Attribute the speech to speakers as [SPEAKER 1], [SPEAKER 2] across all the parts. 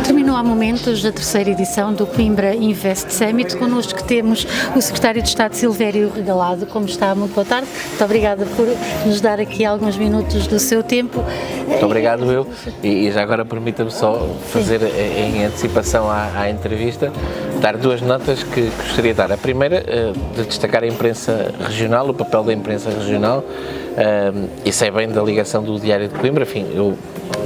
[SPEAKER 1] Terminou há momentos a terceira edição do Coimbra Invest Summit. Connosco temos o Secretário de Estado Silvério Regalado. Como está? Muito boa tarde. Muito obrigada por nos dar aqui alguns minutos do seu tempo.
[SPEAKER 2] Muito obrigado, eu. E já agora permita-me só fazer em antecipação à entrevista, dar duas notas que gostaria de dar. A primeira, de destacar a imprensa regional, o papel da imprensa regional. Isso é bem da ligação do Diário de Coimbra. Enfim, eu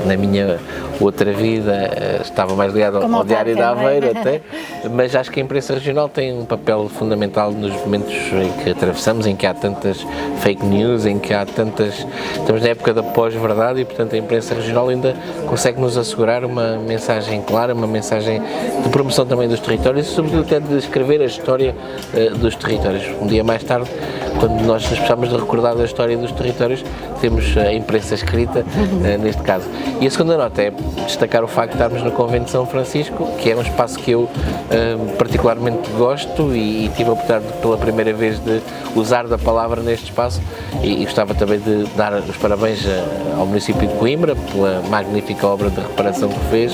[SPEAKER 2] na minha outra vida estava mais ligado ao Diário de Aveiro até, mas acho que a imprensa regional tem um papel fundamental nos momentos em que atravessamos, em que há tantas fake news, em que há tantas... Estamos na época da pós-verdade e, portanto, a imprensa regional ainda consegue nos assegurar uma mensagem clara, uma mensagem de promoção também dos territórios e, sobretudo, até de escrever a história dos territórios. Um dia mais tarde, quando nós nos precisamos de recordar da história dos territórios, temos a imprensa escrita, neste caso. E a segunda nota é destacar o facto de estarmos no Convento de São Francisco, que é um espaço que eu particularmente gosto e tive a oportunidade pela primeira vez de usar da palavra neste espaço e gostava também de dar os parabéns ao município de Coimbra pela magnífica obra de reparação que fez.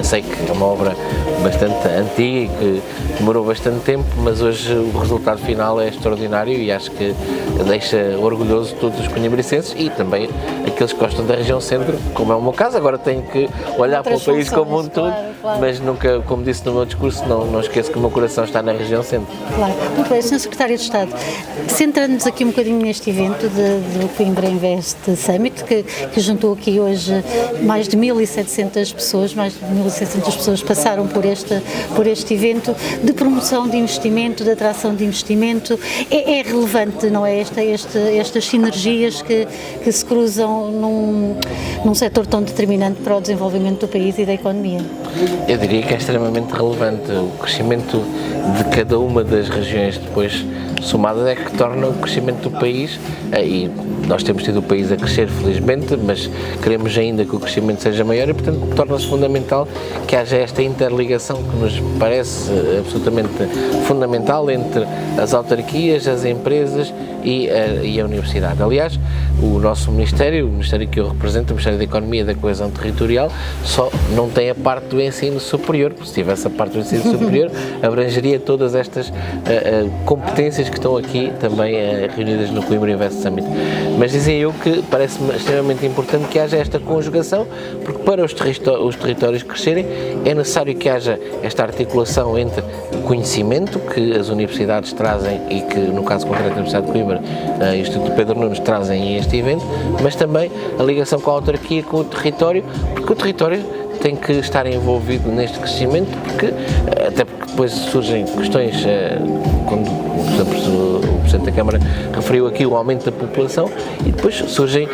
[SPEAKER 2] Sei que é uma obra bastante antiga e que demorou bastante tempo, mas hoje o resultado final é extraordinário e acho que deixa orgulhoso todos os coimbricenses e também aqueles que gostam da região centro, como é o meu caso. Agora tenho que olhar para o país como um todo, claro. Mas nunca, como disse no meu discurso, não esqueço que o meu coração está na região centro.
[SPEAKER 1] Claro. Muito bem, Sr. Secretário de Estado, centrando-nos aqui um bocadinho neste evento do Coimbra Invest Summit, que juntou aqui hoje mais de 1.700 pessoas passaram por este evento de promoção de investimento, de atração de investimento. É relevante, não é, estas sinergias que se cruzam num setor tão determinante para o desenvolvimento do país e da economia?
[SPEAKER 2] Eu diria que é extremamente relevante. O crescimento de cada uma das regiões depois somadas é que torna o crescimento do país, e nós temos tido o país a crescer felizmente, mas queremos ainda que o crescimento seja maior e, portanto, torna-se fundamental que haja esta interligação que nos parece absolutamente fundamental entre as autarquias, as empresas e a universidade. Aliás, o nosso Ministério, o Ministério que eu represento, o Ministério da Economia e da Coesão Territorial, só não tem a parte do ensino superior, porque se tivesse a parte do ensino superior, abrangeria todas estas competências que estão aqui também reunidas no Coimbra Invest Summit. Mas dizia eu que parece-me extremamente importante que haja esta conjugação, porque para os territórios crescerem é necessário que haja esta articulação entre o conhecimento que as universidades trazem e que, no caso concreto da Universidade de Coimbra, o Instituto Pedro Nunes trazem a este evento, mas também a ligação com a autarquia, com o território, porque o território tem que estar envolvido neste crescimento, até porque depois surgem questões, quando o Presidente da Câmara referiu aqui o aumento da população, e depois surgem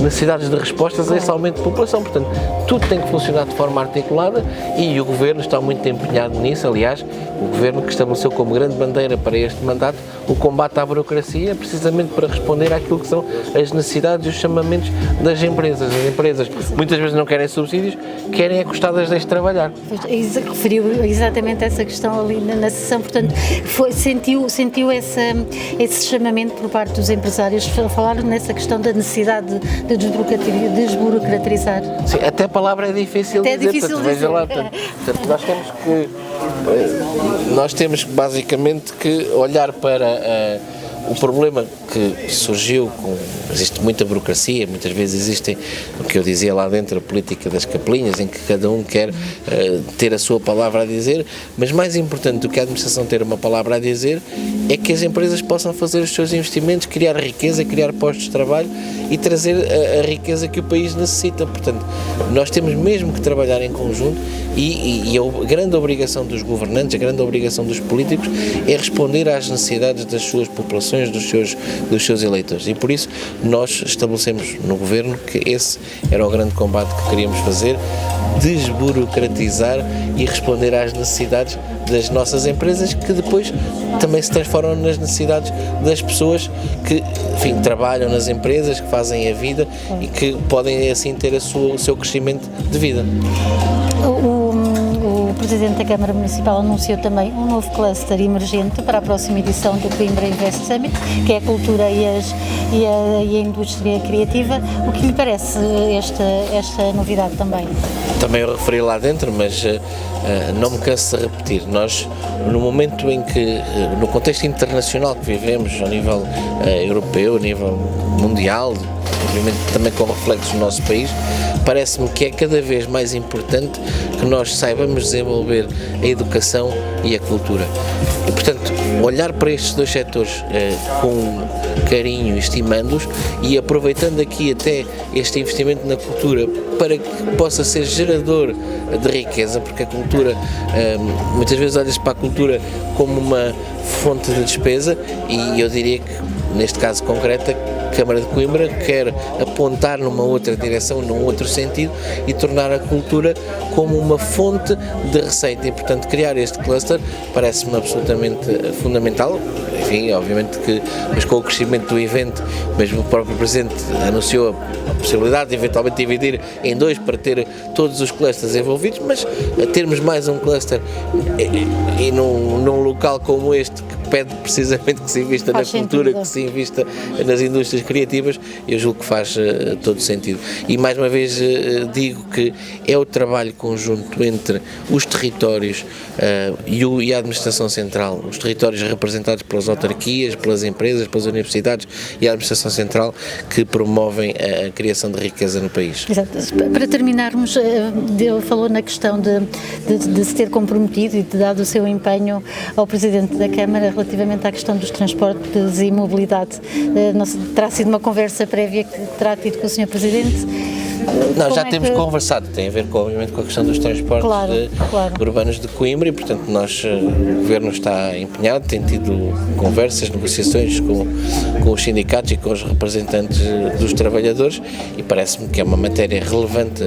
[SPEAKER 2] necessidades de respostas a esse aumento de população. Portanto, tudo tem que funcionar de forma articulada e o Governo está muito empenhado nisso. Aliás, o Governo que estabeleceu como grande bandeira para este mandato o combate à burocracia, precisamente para responder àquilo que são as necessidades e os chamamentos das empresas. As empresas muitas vezes não querem subsídios, querem é que os Estados deixem trabalhar.
[SPEAKER 1] Referiu exatamente essa questão ali na sessão, portanto, sentiu esse chamamento por parte dos empresários. Falaram nessa questão da necessidade de desburocratizar.
[SPEAKER 2] Sim, até a palavra é difícil de dizer, veja lá. Portanto, nós temos basicamente que olhar para o problema que surgiu, existe muita burocracia, muitas vezes existem, o que eu dizia lá dentro, a política das capelinhas, em que cada um quer ter a sua palavra a dizer, mas mais importante do que a administração ter uma palavra a dizer é que as empresas possam fazer os seus investimentos, criar riqueza, criar postos de trabalho e trazer a riqueza que o país necessita. Portanto, nós temos mesmo que trabalhar em conjunto e a grande obrigação dos governantes, a grande obrigação dos políticos é responder às necessidades das suas populações, dos seus eleitores. E por isso nós estabelecemos no Governo que esse era o grande combate que queríamos fazer, desburocratizar e responder às necessidades das nossas empresas, que depois também se transformam nas necessidades das pessoas que, enfim, trabalham nas empresas, que fazem a vida e que podem assim ter o seu crescimento de vida.
[SPEAKER 1] O Presidente da Câmara Municipal anunciou também um novo cluster emergente para a próxima edição do Coimbra Invest Summit, que é a cultura e a indústria criativa. O que lhe parece esta novidade também?
[SPEAKER 2] Também eu referi lá dentro, mas não me canso de repetir. Nós, no momento em que, no contexto internacional que vivemos, a nível europeu, a nível mundial, obviamente também com reflexos no nosso país, parece-me que é cada vez mais importante que nós saibamos desenvolver a educação e a cultura. E, portanto, olhar para estes dois setores com carinho, estimando-os e aproveitando aqui até este investimento na cultura para que possa ser gerador de riqueza, porque a cultura, muitas vezes olha-se para a cultura como uma fonte de despesa e eu diria que, neste caso concreto, a Câmara de Coimbra quer apontar numa outra direção, num outro sentido e tornar a cultura como uma fonte de receita e, portanto, criar este cluster parece-me absolutamente fundamental. Enfim, obviamente que, mas com o crescimento do evento, mesmo o próprio Presidente anunciou a possibilidade de eventualmente dividir em dois para ter todos os clusters envolvidos, mas termos mais um cluster e num local como este, que pede precisamente que se invista na cultura, que se invista nas indústrias criativas, eu julgo que faz todo sentido. E mais uma vez digo que é o trabalho conjunto entre os territórios e a Administração Central, os territórios representados pelas autarquias, pelas empresas, pelas universidades e a Administração Central, que promovem a criação de riqueza no país.
[SPEAKER 1] Exato. Para terminarmos, falou na questão de se ter comprometido e de dar o seu empenho ao Presidente da Câmara relativamente à questão dos transportes e mobilidade. Terá sido uma conversa prévia que terá tido com o Sr. Presidente?
[SPEAKER 2] Não, já temos conversado, tem a ver obviamente com a questão dos transportes urbanos de Coimbra e, portanto, o Governo está empenhado, tem tido conversas, negociações com os sindicatos e com os representantes dos trabalhadores e parece-me que é uma matéria relevante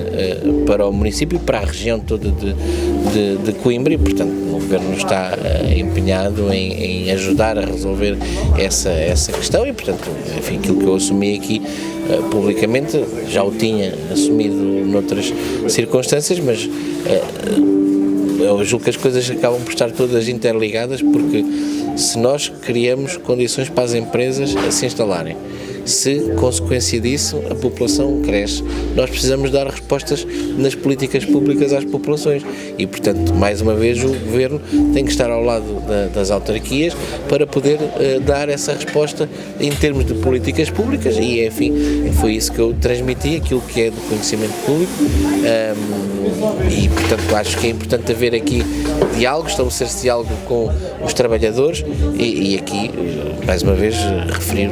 [SPEAKER 2] para o município e para a região toda de Coimbra e, portanto, o Governo está empenhado em ajudar a resolver essa questão e, portanto, enfim, aquilo que eu assumi aqui publicamente, já o tinha assumido noutras circunstâncias, mas eu julgo que as coisas acabam por estar todas interligadas, porque se nós criamos condições para as empresas a se instalarem, se, consequência disso, a população cresce, nós precisamos dar respostas nas políticas públicas às populações e, portanto, mais uma vez o Governo tem que estar ao lado das autarquias para poder dar essa resposta em termos de políticas públicas e, enfim, foi isso que eu transmiti, aquilo que é do conhecimento público e, portanto, acho que é importante haver aqui diálogo, estabelecer-se diálogo com os trabalhadores e aqui, mais uma vez,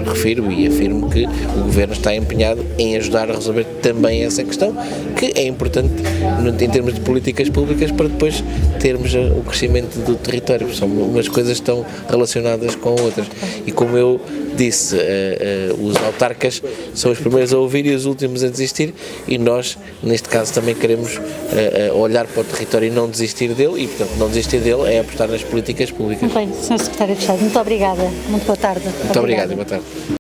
[SPEAKER 2] refiro e afirmo que o Governo está empenhado em ajudar a resolver também essa questão, que é importante em termos de políticas públicas para depois termos o crescimento do território. São umas coisas que estão relacionadas com outras. E como eu disse, os autarcas são os primeiros a ouvir e os últimos a desistir e nós, neste caso, também queremos olhar para o território e não desistir dele e, portanto, não desistir dele é apostar nas políticas públicas.
[SPEAKER 1] Muito bem, Sr. Secretário de Estado, muito obrigada. Muito boa tarde.
[SPEAKER 2] Muito obrigado e boa tarde.